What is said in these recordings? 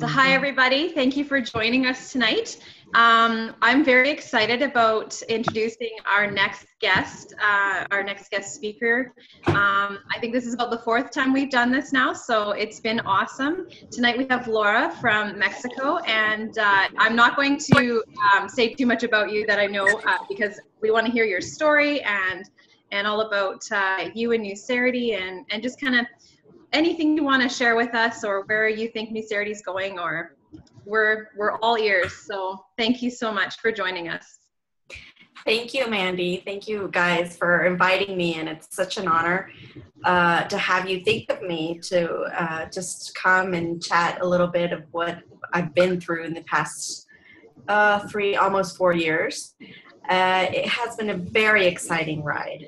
So hi, everybody. Thank you for joining us tonight. I'm very excited about introducing our next guest speaker. I think this is about the fourth time we've done this now, so it's been awesome. Tonight we have Laura from Mexico, and I'm not going to say too much about you that I know because we want to hear your story and all about you and Nucerity and just kind of anything you want to share with us or where you think Nucerity is going, or we're all ears. So thank you so much for joining us. Thank you, Mandy. Thank you guys for inviting me, and it's such an honor to have you think of me to just come and chat a little bit of what I've been through in the past almost 4 years. It has been a very exciting ride,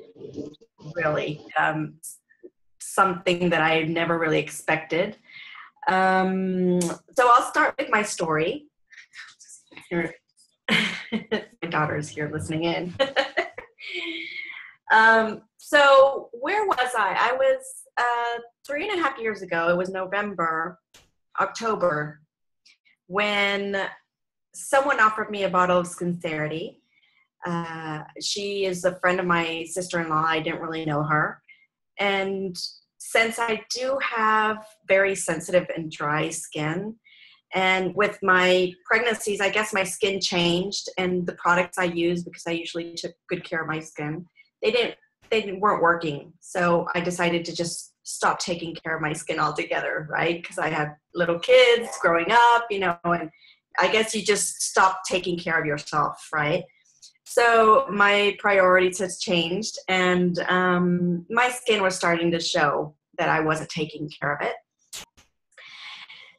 really. Something that I never really expected. So I'll start with my story. My daughter's here listening in. So where was I? I was 3.5 years ago. It was October, when someone offered me a bottle of Sincerity. She is a friend of my sister-in-law. I didn't really know her. And since I do have very sensitive and dry skin, and with my pregnancies, I guess my skin changed, and the products I use, because I usually took good care of my skin, they weren't working. So I decided to just stop taking care of my skin altogether, right? Because I had little kids growing up, and I guess you just stop taking care of yourself, right? So my priorities has changed, and my skin was starting to show that I wasn't taking care of it.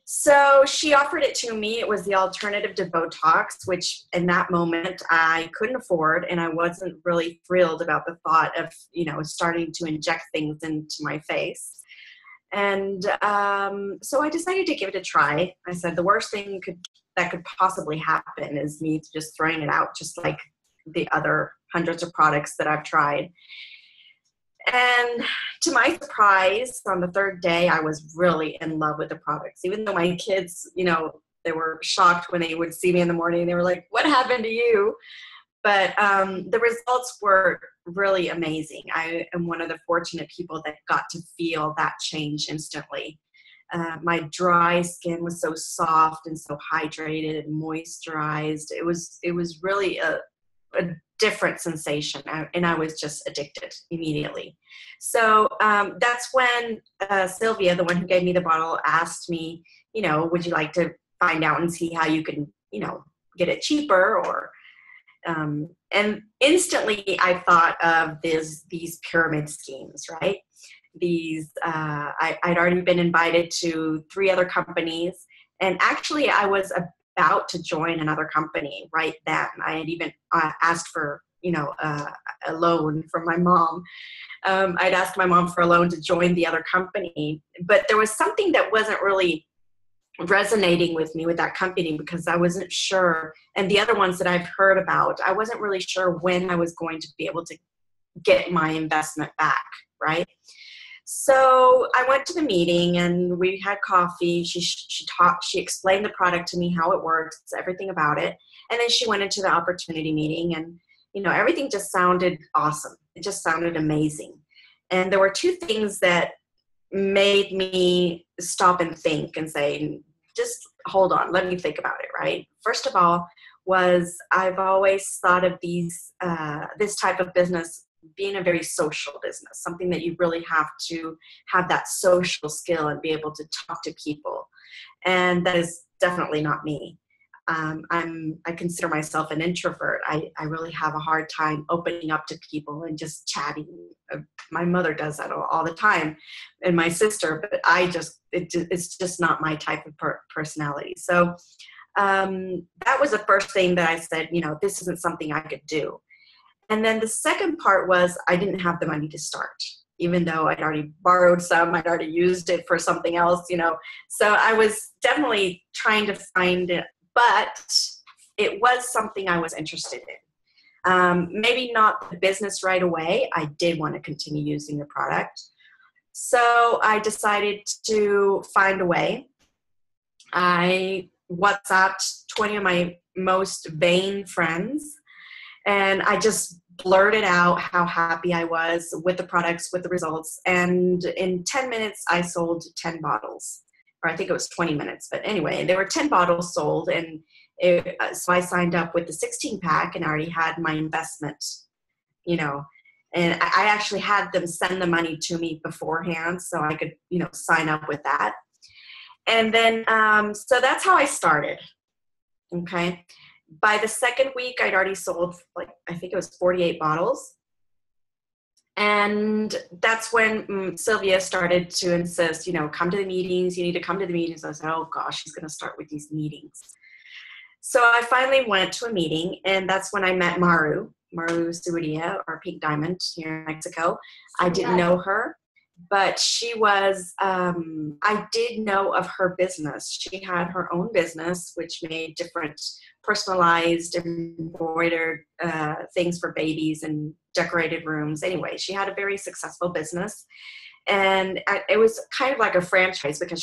So she offered it to me. It was the alternative to Botox, which in that moment I couldn't afford, and I wasn't really thrilled about the thought of, starting to inject things into my face. And so I decided to give it a try. I said the worst thing that could possibly happen is me just throwing it out, just like the other hundreds of products that I've tried. And to my surprise, on the third day, I was really in love with the products. Even though my kids, they were shocked when they would see me in the morning. They were like, "What happened to you?" But the results were really amazing. I am one of the fortunate people that got to feel that change instantly. My dry skin was so soft and so hydrated and moisturized. It was really a different sensation, and I was just addicted immediately. So that's when Sylvia, the one who gave me the bottle, asked me, would you like to find out and see how you can, get it cheaper? Or and instantly I thought of these pyramid schemes, right? I'd already been invited to 3 other companies, and actually I was about to join another company right then. I had even asked for, a loan from my mom. I'd asked my mom for a loan to join the other company, but there was something that wasn't really resonating with me with that company, because I wasn't sure, and the other ones that I've heard about, I wasn't really sure when I was going to be able to get my investment back, right? So I went to the meeting and we had coffee. She explained the product to me, how it works, everything about it. And then she went into the opportunity meeting, and, everything just sounded awesome. It just sounded amazing. And there were 2 things that made me stop and think and say, just hold on, let me think about it, right? First of all, was I've always thought of this type of business being a very social business, something that you really have to have that social skill and be able to talk to people. And that is definitely not me. I consider myself an introvert. I really have a hard time opening up to people and just chatting. My mother does that all the time, and my sister, but it's just not my type of personality. So that was the first thing that I said, this isn't something I could do. And then the second part was I didn't have the money to start, even though I'd already borrowed some, I'd already used it for something else, So I was definitely trying to find it, but it was something I was interested in. Maybe not the business right away. I did want to continue using the product. So I decided to find a way. I WhatsApped 20 of my most vain friends, and I just blurted out how happy I was with the products, with the results. And in 10 minutes, I sold 10 bottles, or I think it was 20 minutes. But anyway, there were 10 bottles sold. And so I signed up with the 16 pack, and I already had my investment, you know, and I actually had them send the money to me beforehand so I could, you know, sign up with that. And then, so that's how I started. Okay. By the second week, I'd already sold, like, I think it was 48 bottles. And that's when Sylvia started to insist, you know, come to the meetings. You need to come to the meetings. I said, oh gosh, she's going to start with these meetings. So I finally went to a meeting, and that's when I met Maru Suidia, or Pink Diamond, here in Mexico. I didn't know her, but she was, I did know of her business. She had her own business, which made different personalized embroidered things for babies and decorated rooms. Anyway, she had a very successful business. And it was kind of like a franchise, because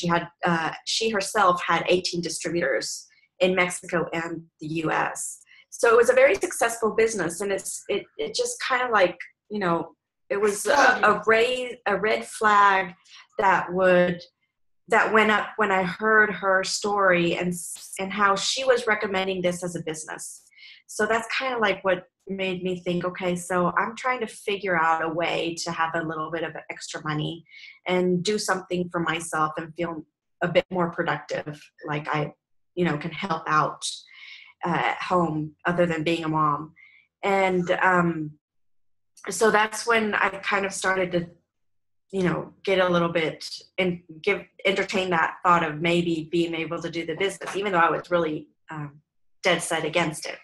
she herself had 18 distributors in Mexico and the US. So it was a very successful business, and it just kind of like, you know, it was a red flag that went up when I heard her story and how she was recommending this as a business. So that's kind of like what made me think, okay, so I'm trying to figure out a way to have a little bit of extra money and do something for myself and feel a bit more productive, like I, you know, can help out at home other than being a mom. And so that's when I kind of started to, you know, get a little bit and entertain that thought of maybe being able to do the business, even though I was really dead set against it.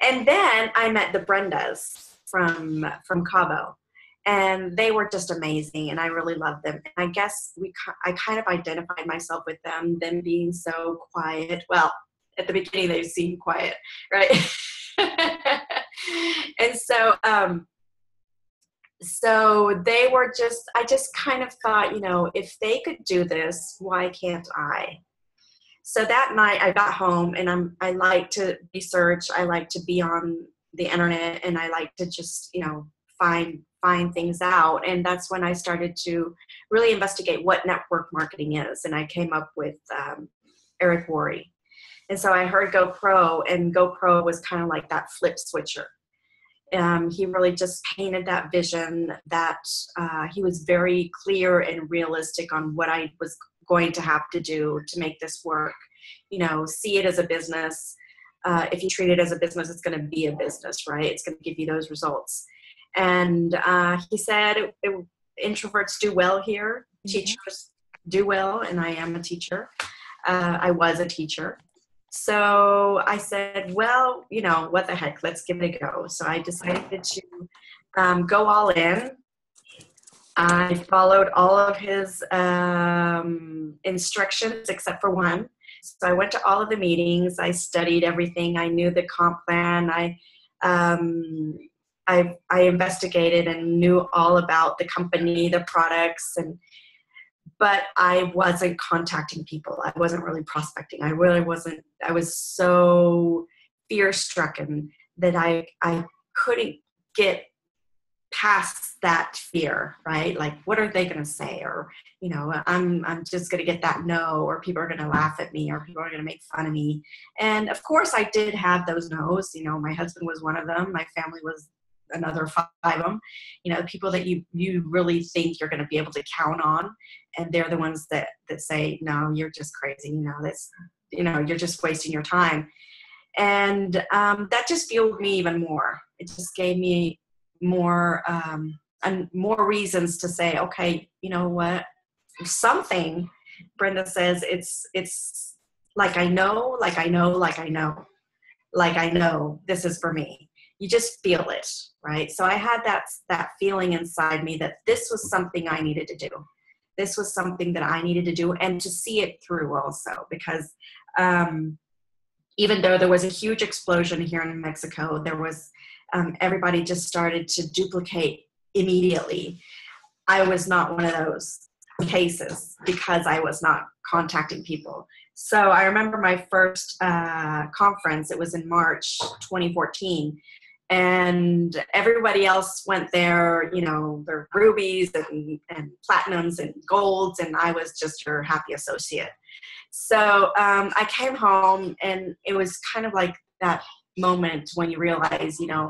And then I met the Brendas from Cabo, and they were just amazing, and I really loved them. And I guess I kind of identified myself with them being so quiet. Well, at the beginning they seemed quiet, right? And so they were I just kind of thought, you know, if they could do this, why can't I? So that night I got home, and I like to research. I like to be on the internet, and I like to just, you know, find things out. And that's when I started to really investigate what network marketing is. And I came up with Eric Worre. And so I heard GoPro, and GoPro was kind of like that flip switcher. He really just painted that vision that he was very clear and realistic on what I was going to have to do to make this work. You know, see it as a business. If you treat it as a business, it's going to be a business, right? It's going to give you those results. And he said, introverts do well here. Mm-hmm. Teachers do well, and I am a teacher. I was a teacher. So I said, well, you know, what the heck, let's give it a go. So I decided to go all in. I followed all of his instructions except for one. So I went to all of the meetings. I studied everything. I knew the comp plan. I investigated and knew all about the company, the products, but I wasn't contacting people. I wasn't really prospecting. I really wasn't. I was so fear-stricken that I couldn't get past that fear, right? Like, what are they going to say? Or, you know, I'm just going to get that no, or people are going to laugh at me, or people are going to make fun of me. And of course I did have those no's. You know, my husband was one of them. My family was another 5 of them. You know, people that you really think you're going to be able to count on, and they're the ones that say, no, you're just crazy. You know, you're just wasting your time. And that just fueled me even more. It just gave me more reasons to say, okay, you know what? Something, Brenda says, it's like I know this is for me. You just feel it, right? So I had that feeling inside me that this was something I needed to do. This was something that I needed to do, and to see it through also, because even though there was a huge explosion here in Mexico, there was everybody just started to duplicate immediately. I was not one of those cases because I was not contacting people. So I remember my first conference, it was in March 2014. And everybody else went there, you know, their rubies and platinums and golds, and I was just your happy associate. So I came home, and it was kind of like that moment when you realize, you know,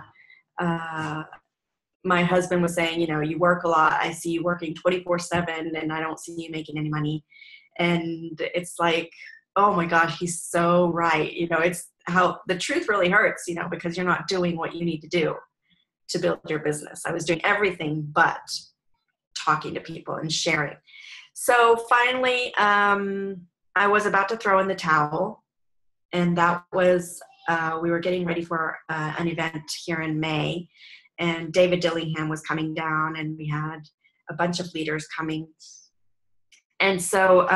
my husband was saying, you know, you work a lot. I see you working 24/7, and I don't see you making any money. And it's like, oh my gosh, he's so right. You know, it's how the truth really hurts, you know, because you're not doing what you need to do to build your business. I was doing everything but talking to people and sharing. So finally, I was about to throw in the towel, and that was, we were getting ready for an event here in May, and David Dillingham was coming down, and we had a bunch of leaders coming. And so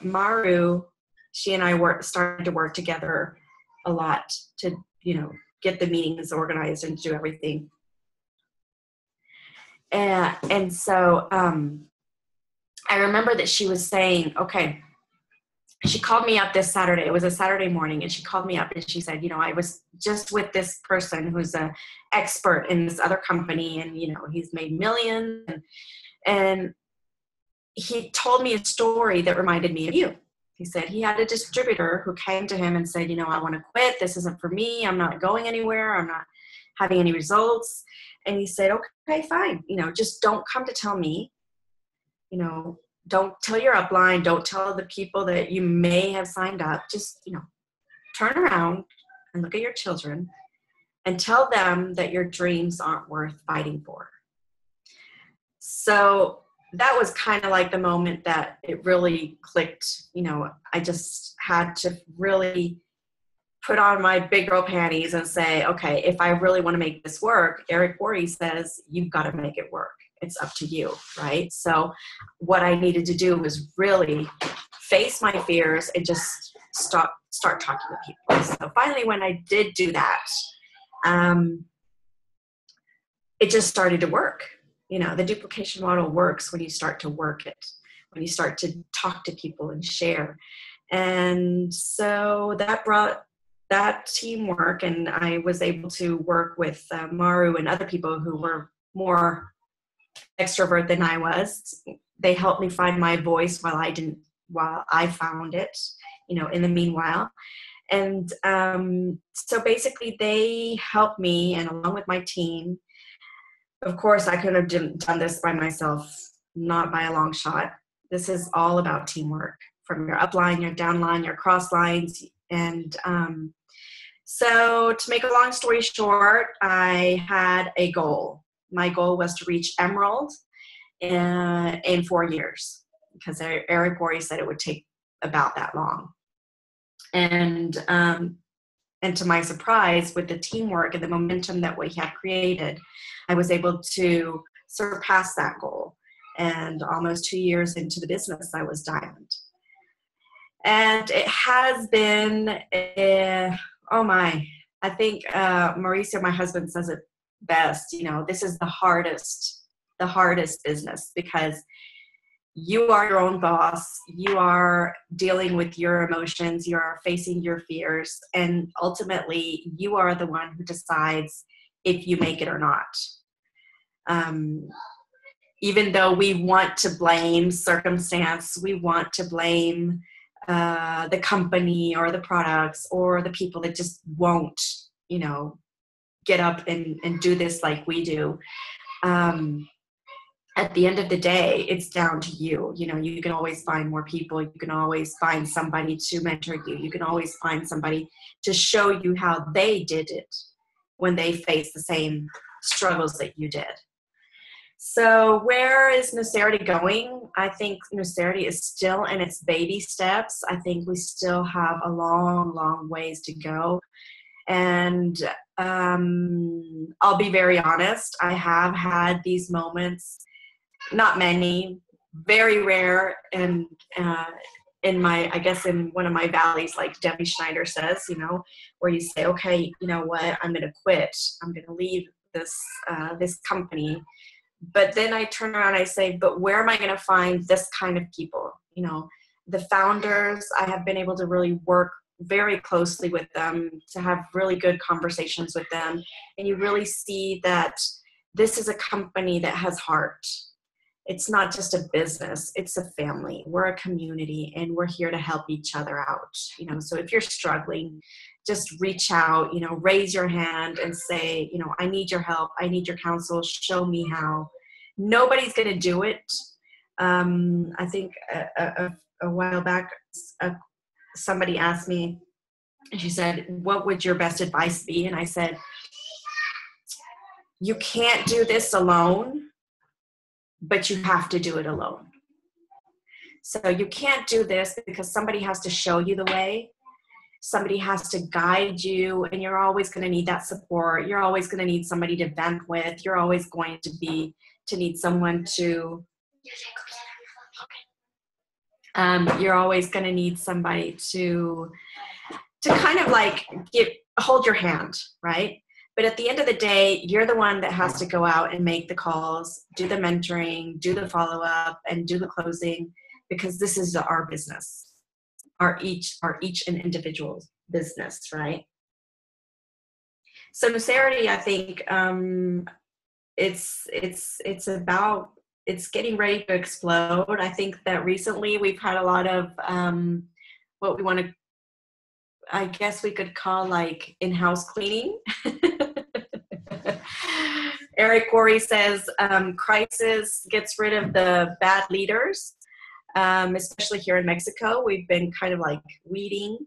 Maru, she and I started to work together a lot to, you know, get the meetings organized and do everything. And so I remember that she was saying, okay, she called me up this Saturday. It was a Saturday morning, and she called me up and she said, you know, I was just with this person who's an expert in this other company, and, you know, he's made millions, and he told me a story that reminded me of you. He said he had a distributor who came to him and said, you know, I want to quit. This isn't for me. I'm not going anywhere. I'm not having any results. And he said, okay, fine. You know, just don't come to tell me. You know, don't tell your upline. Don't tell the people that you may have signed up. Just, you know, turn around and look at your children and tell them that your dreams aren't worth fighting for. So that was kind of like the moment that it really clicked. You know, I just had to really put on my big girl panties and say, okay, if I really want to make this work, Eric Worre says, you've got to make it work. It's up to you, right? So what I needed to do was really face my fears and just start talking to people. So finally, when I did do that, it just started to work. You know, the duplication model works when you start to work it, when you start to talk to people and share. And so that brought that teamwork, and I was able to work with Maru and other people who were more extrovert than I was. They helped me find my voice while I found it, you know, in the meanwhile. And so basically they helped me, and along with my team. Of course, I couldn't have done this by myself, not by a long shot. This is all about teamwork, from your upline, your downline, your cross lines. And so to make a long story short, I had a goal. My goal was to reach Emerald in 4 years, because Eric Worre said it would take about that long. And to my surprise, with the teamwork and the momentum that we had created, I was able to surpass that goal. And almost 2 years into the business, I was diamond. And it has been, I think Mauricio, my husband, says it best. You know, this is the hardest business, because you are your own boss. You are dealing with your emotions. You are facing your fears. And ultimately, you are the one who decides if you make it or not. Even though we want to blame circumstance, we want to blame the company or the products or the people that just won't, you know, get up and do this like we do. At the end of the day, it's down to you. You know, you can always find more people. You can always find somebody to mentor you. You can always find somebody to show you how they did it when they faced the same struggles that you did. So where is Nucerity going? I think Nucerity is still in its baby steps. I think we still have a long, long ways to go. And I'll be very honest, I have had these moments, not many, very rare, and in my, I guess in one of my valleys, like Debbie Schneider says, you know, where you say, okay, you know what, I'm going to quit. I'm going to leave this company. But then I turn around and I say, but where am I going to find this kind of people? You know, The founders, I have been able to really work very closely with them, to have really good conversations with them. And you really see that this is a company that has heart. It's not just a business, it's a family. We're a community, and we're here to help each other out. So if you're struggling, just reach out, raise your hand and say, I need your help. I need your counsel. Show me how. Nobody's going to do it. I think a while back, somebody asked me, and she said, what would your best advice be? And I said, you can't do this alone, but you have to do it alone. So you can't do this because somebody has to show you the way. Somebody has to guide you, and you're always going to need that support. You're always going to need somebody to vent with. You're always going to need someone to, you're always going to need somebody to kind of like hold your hand, right? But at the end of the day, you're the one that has to go out and make the calls, do the mentoring, do the follow-up, and do the closing, because this is our business, each an individual business, right? So Nucerity, I think it's getting ready to explode. I think that recently we've had a lot of what we want to, I guess we could call like in-house cleaning. Eric Worre says crisis gets rid of the bad leaders, especially here in Mexico. We've been kind of like weeding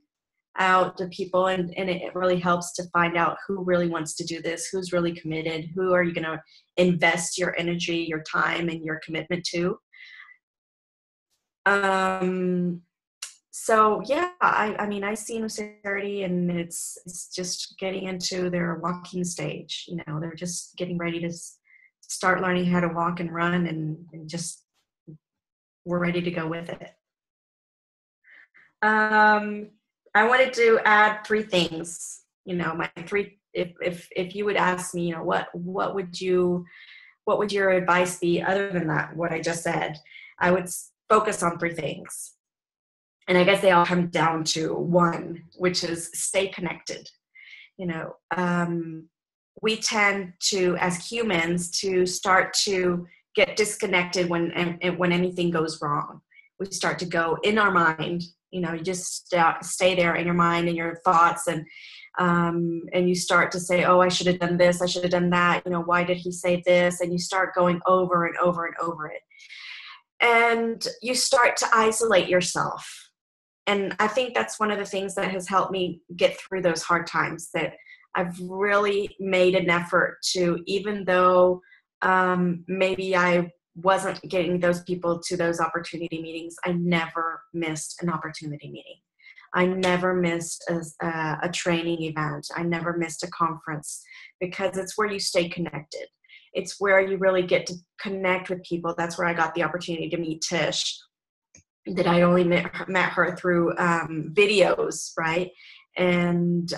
out the people, and it really helps to find out who really wants to do this, who's really committed, who are you going to invest your energy, your time, and your commitment to. So yeah, I see Nucerity, and it's just getting into their walking stage. They're just getting ready to start learning how to walk and run, and just we're ready to go with it. I wanted to add 3 things. My 3. If you would ask me, what would your advice be other than that, what I just said? I would focus on 3 things. And I guess they all come down to 1, which is stay connected. We tend to, as humans, to start to get disconnected when anything goes wrong. We start to go in our mind. You just stay there in your mind and your thoughts, and you start to say, oh, I should have done this, I should have done that. Why did he say this? And you start going over and over and over it. And you start to isolate yourself. And I think that's one of the things that has helped me get through those hard times, that I've really made an effort to, even though maybe I wasn't getting those people to those opportunity meetings, I never missed an opportunity meeting. I never missed a training event. I never missed a conference, because it's where you stay connected. It's where you really get to connect with people. That's where I got the opportunity to meet Tish, that I only met her through videos, right? And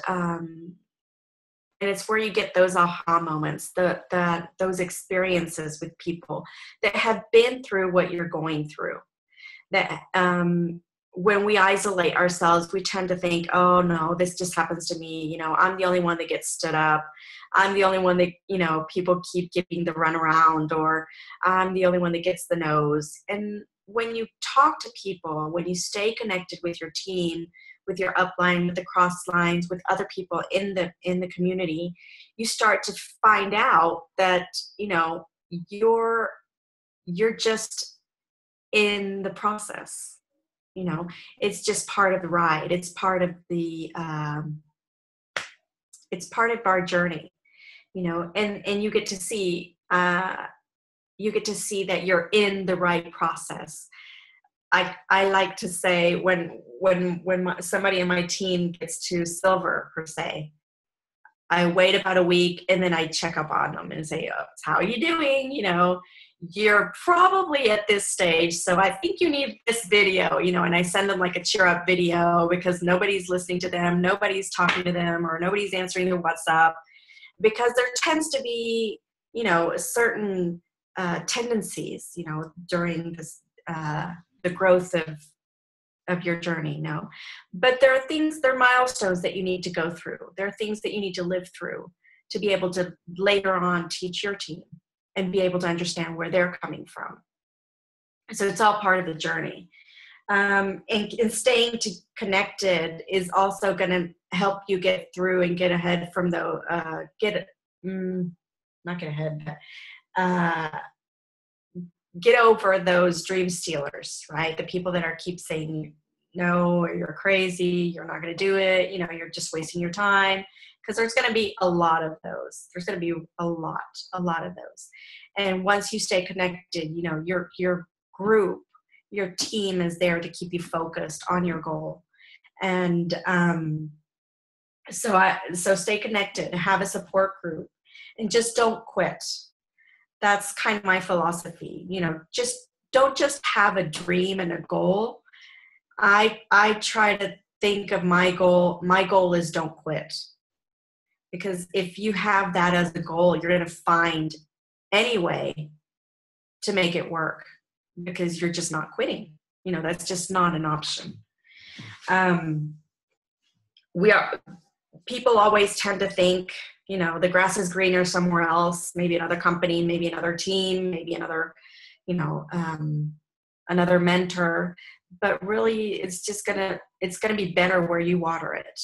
it's where you get those aha moments, those experiences with people that have been through what you're going through. That when we isolate ourselves, we tend to think, oh no, this just happens to me. I'm the only one that gets stood up. I'm the only one that, people keep giving the runaround, or I'm the only one that gets the nose. And when you talk to people, when you stay connected with your team, with your upline, with the cross lines, with other people in the community, you start to find out that, you're just in the process. It's just part of the ride. It's part of it's part of our journey, and you get to see, that you're in the right process. I like to say when somebody in my team gets to silver, per se, I wait about a week, and then I check up on them and say, oh, how are you doing? You're probably at this stage, so I think you need this video, and I send them like a cheer up video, because nobody's listening to them, nobody's talking to them, or nobody's answering their WhatsApp, because there tends to be, certain tendencies, during this, the growth of your journey, no. But there are milestones that you need to go through. There are things that you need to live through to be able to later on teach your team and be able to understand where they're coming from. So it's all part of the journey. And staying connected is also going to help you get through and get ahead from get over those dream stealers, right? The people that keep saying, no, you're crazy, you're not going to do it, you're just wasting your time. Because there's going to be a lot of those. There's going to be a lot of those. And once you stay connected, your group, your team is there to keep you focused on your goal. And so stay connected, have a support group, and just don't quit. That's kind of my philosophy. Don't just have a dream and a goal. I try to think of my goal. My goal is don't quit. Because if you have that as a goal, you're going to find any way to make it work, because you're just not quitting. That's just not an option. People always tend to think, the grass is greener somewhere else, maybe another company, maybe another team, maybe another, another mentor. But really, it's going to be better where you water it,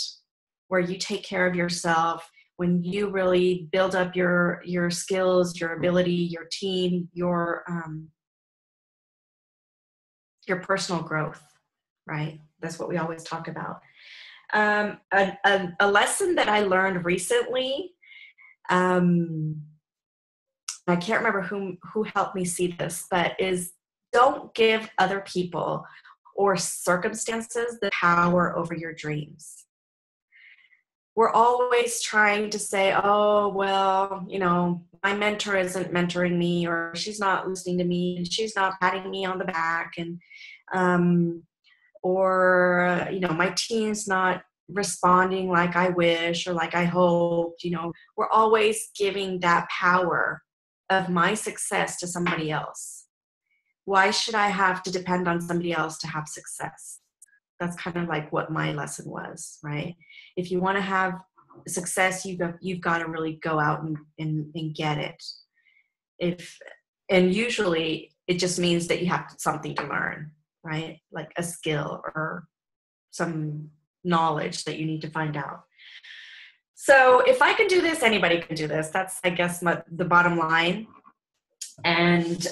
where you take care of yourself, when you really build up your skills, your ability, your team, your personal growth, right? That's what we always talk about. A lesson that I learned recently, I can't remember who helped me see this, but is don't give other people or circumstances the power over your dreams. We're always trying to say, oh, well, my mentor isn't mentoring me, or she's not listening to me, and she's not patting me on the back, and or my team's not responding like I wish or like I hoped. We're always giving that power of my success to somebody else. Why should I have to depend on somebody else to have success? That's kind of like what my lesson was, right? If you want to have success, you've got to really go out and get it. And usually it just means that you have something to learn, right? Like a skill or some knowledge that you need to find out. So if I can do this, anybody can do this. That's, I guess, the bottom line. And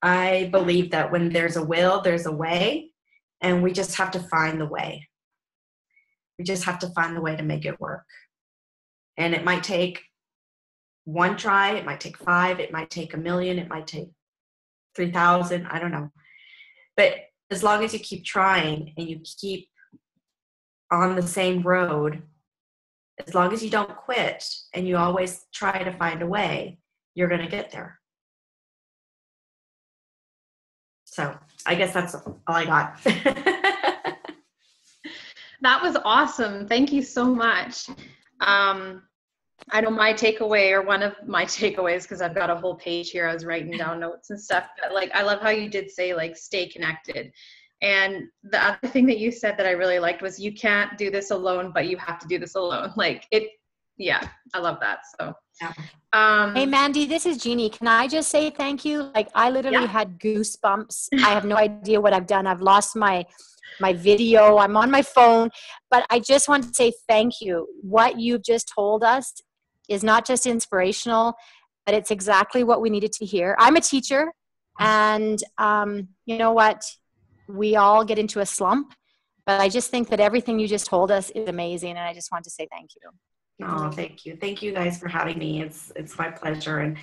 I believe that when there's a will, there's a way. And we just have to find the way. We just have to find the way to make it work. And it might take one try. It might take 5. It might take 1,000,000. It might take 3,000. I don't know. But as long as you keep trying and you keep on the same road, as long as you don't quit and you always try to find a way, you're going to get there. So I guess that's all I got. That was awesome. Thank you so much. I know my takeaway, or one of my takeaways, because I've got a whole page here, I was writing down notes and stuff, but I love how you did say stay connected. And the other thing that you said that I really liked was you can't do this alone, but you have to do this alone. Yeah, I love that. So, hey, Mandy, this is Jeannie. Can I just say thank you? I literally had goosebumps. I have no idea what I've done. I've lost my video. I'm on my phone, but I just want to say thank you. What you've just told us is not just inspirational, but it's exactly what we needed to hear. I'm a teacher, and you know what? We all get into a slump, but I just think that everything you just told us is amazing, and I just want to say thank you. Oh, thank you. Thank you guys for having me. It's my pleasure.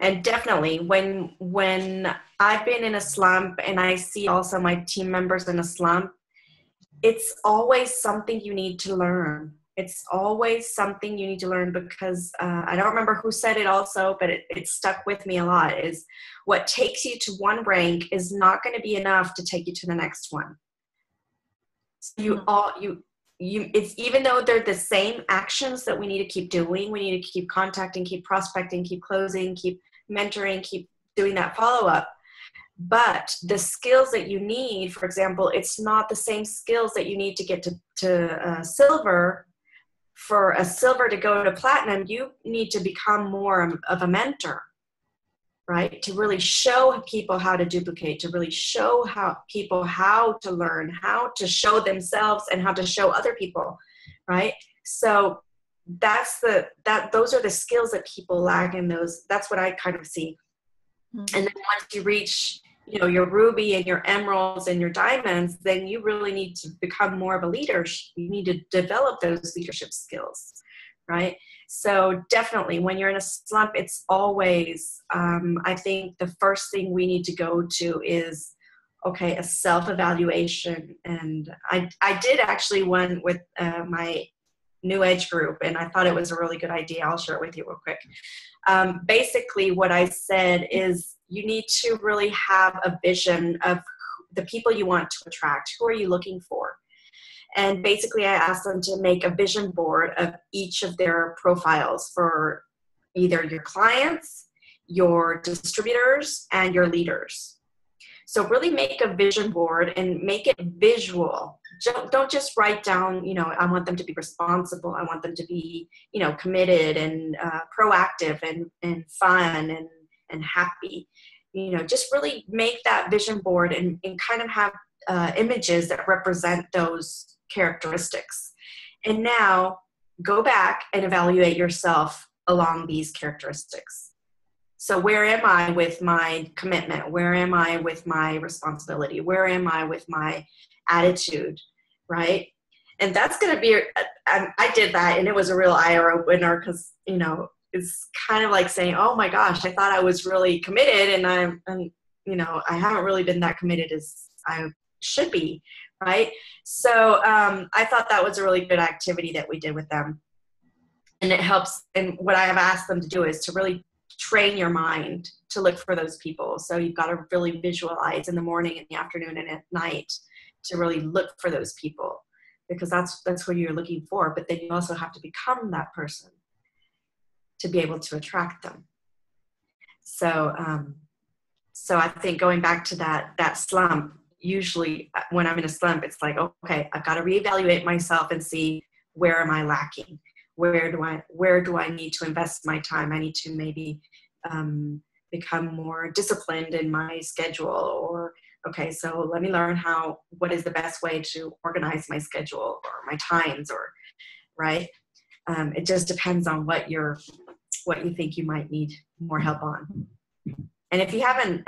And definitely when I've been in a slump and I see also my team members in a slump, it's always something you need to learn. It's always something you need to learn, because I don't remember who said it also, but it stuck with me a lot, is what takes you to one rank is not going to be enough to take you to the next one. So it's, even though they're the same actions that we need to keep doing, we need to keep contacting, keep prospecting, keep closing, keep mentoring, keep doing that follow-up. But the skills that you need, for example, it's not the same skills that you need to get to silver. For a silver to go to platinum, you need to become more of a mentor, right? To really show people how to duplicate, to really show people how to learn, how to show themselves and how to show other people, right? So those are the skills that people lack in those. That's what I kind of see. Mm-hmm. And then once you reach, your ruby and your emeralds and your diamonds, then you really need to become more of a leader. You need to develop those leadership skills, right? So definitely when you're in a slump, it's always, I think the first thing we need to go to is, okay, a self-evaluation. And I did actually one with my New Age group, and I thought it was a really good idea. I'll share it with you real quick. Basically what I said is you need to really have a vision of the people you want to attract. Who are you looking for? And basically I asked them to make a vision board of each of their profiles for either your clients, your distributors, and your leaders. So really make a vision board and make it visual. Don't just write down, I want them to be responsible. I want them to be, committed and proactive and fun and happy. Just really make that vision board and kind of have images that represent those characteristics. And now go back and evaluate yourself along these characteristics. So where am I with my commitment? Where am I with my responsibility? Where am I with my attitude, right? And that's going to be, I did that and it was a real eye-opener because, it's kind of like saying, oh my gosh, I thought I was really committed and I haven't really been that committed as I should be, right? So I thought that was a really good activity that we did with them. And it helps, and what I have asked them to do is to really train your mind to look for those people. So you've got to really visualize in the morning, in the afternoon, and at night to really look for those people, because that's what you're looking for. But then you also have to become that person to be able to attract them. So I think going back to that slump, usually when I'm in a slump, it's like, okay, I've got to reevaluate myself and see where am I lacking? Where do I need to invest my time? I need to maybe become more disciplined in my schedule, or okay, so let me learn what is the best way to organize my schedule or my times, or right. It just depends on what you think you might need more help on. And if you have an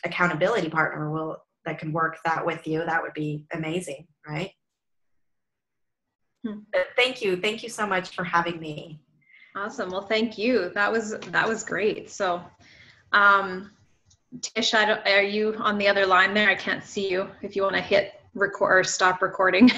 accountability partner that can work that with you, that would be amazing, right? But thank you so much for having me. Awesome. Well, thank you. That was great. So, Tish, are you on the other line there? I can't see you. If you want to hit record or stop recording.